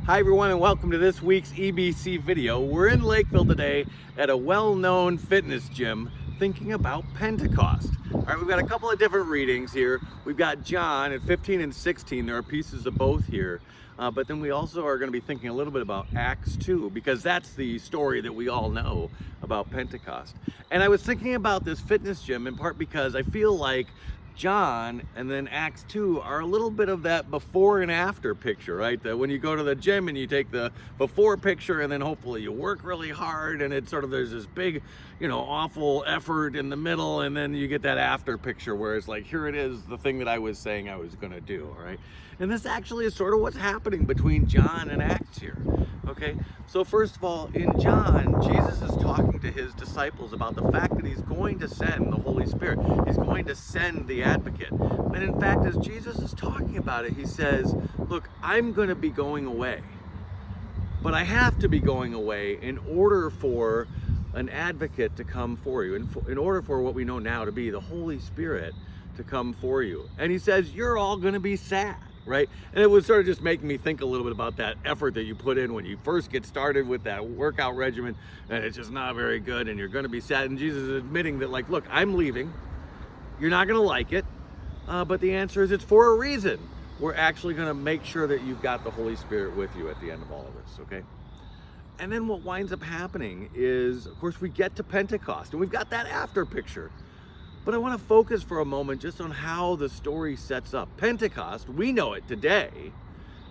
Hi everyone, and welcome to this week's EBC video. We're in Lakeville today at a well-known fitness gym thinking about Pentecost. All right, we've got a couple of different readings here. We've got John at 15 and 16. There are pieces of both here. But then we also are going to be thinking a little bit about Acts 2, because that's the story that we all know about Pentecost. And I was thinking about this fitness gym in part because I feel like John and then Acts 2 are a little bit of that before and after picture, right? That when you go to the gym and you take the before picture and then hopefully you work really hard and it's sort of, there's this big, awful effort in the middle, and then you get that after picture where it's like, here it is, the thing that I was saying I was gonna do, all right? And this actually is sort of what's happening between John and Acts here, okay? So first of all, in John, Jesus is talking to his disciples about the fact that he's going to send the Holy Spirit. He's going to send the advocate. And in fact, as Jesus is talking about it, he says, look, I'm going to be going away, but I have to be going away in order for an advocate to come for you, in order for what we know now to be the Holy Spirit to come for you. And he says, you're all going to be sad. Right? And it was sort of just making me think a little bit about that effort that you put in when you first get started with that workout regimen, and it's just not very good, and you're going to be sad. And Jesus is admitting that, like, look, I'm leaving. You're not going to like it, but the answer is it's for a reason. We're actually going to make sure that you've got the Holy Spirit with you at the end of all of this, okay? And then what winds up happening is, of course, we get to Pentecost, and we've got that after picture. But I want to focus for a moment just on how the story sets up. Pentecost, we know it today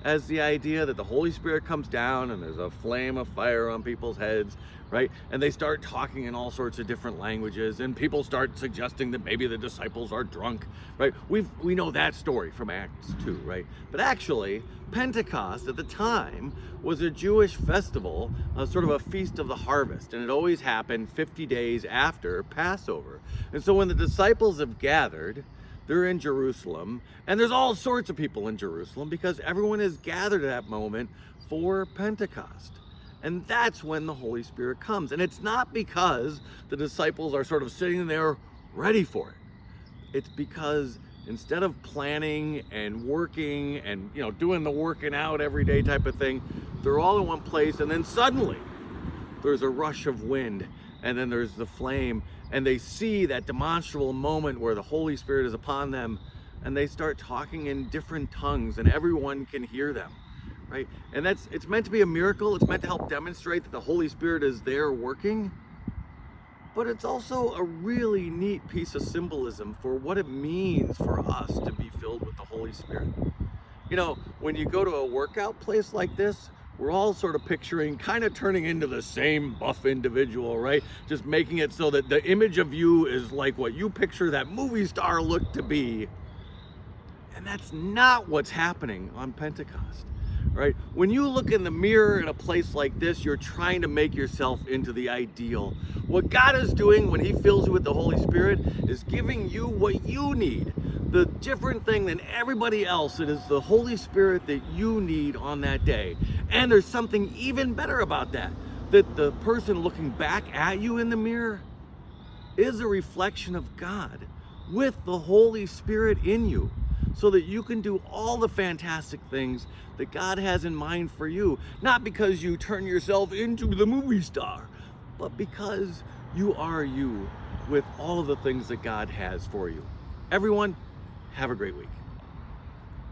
as the idea that the Holy Spirit comes down and there's a flame of fire on people's heads, right? And they start talking in all sorts of different languages, and people start suggesting that maybe the disciples are drunk, right? We know that story from Acts 2, right? But actually, Pentecost at the time was a Jewish festival, sort of a feast of the harvest, and it always happened 50 days after Passover. And so when the disciples have gathered, they're in Jerusalem, and there's all sorts of people in Jerusalem because everyone is gathered at that moment for Pentecost. And that's when the Holy Spirit comes. And it's not because the disciples are sort of sitting there ready for it. It's because instead of planning and working and, doing the working out every day type of thing, they're all in one place, and then suddenly there's a rush of wind, and then there's the flame, and they see that demonstrable moment where the Holy Spirit is upon them, and they start talking in different tongues, and everyone can hear them, right? And it's meant to be a miracle. It's meant to help demonstrate that the Holy Spirit is there working, but it's also a really neat piece of symbolism for what it means for us to be filled with the Holy Spirit. When you go to a workout place like this, we're all sort of picturing kind of turning into the same buff individual, right? Just making it so that the image of you is like what you picture that movie star look to be. And that's not what's happening on Pentecost, right? When you look in the mirror in a place like this, you're trying to make yourself into the ideal. What God is doing when he fills you with the Holy Spirit is giving you what you need. The different thing than everybody else, it is the Holy Spirit that you need on that day. And there's something even better about that the person looking back at you in the mirror is a reflection of God with the Holy Spirit in you, so that you can do all the fantastic things that God has in mind for you. Not because you turn yourself into the movie star, but because you are you with all of the things that God has for you. Everyone, have a great week.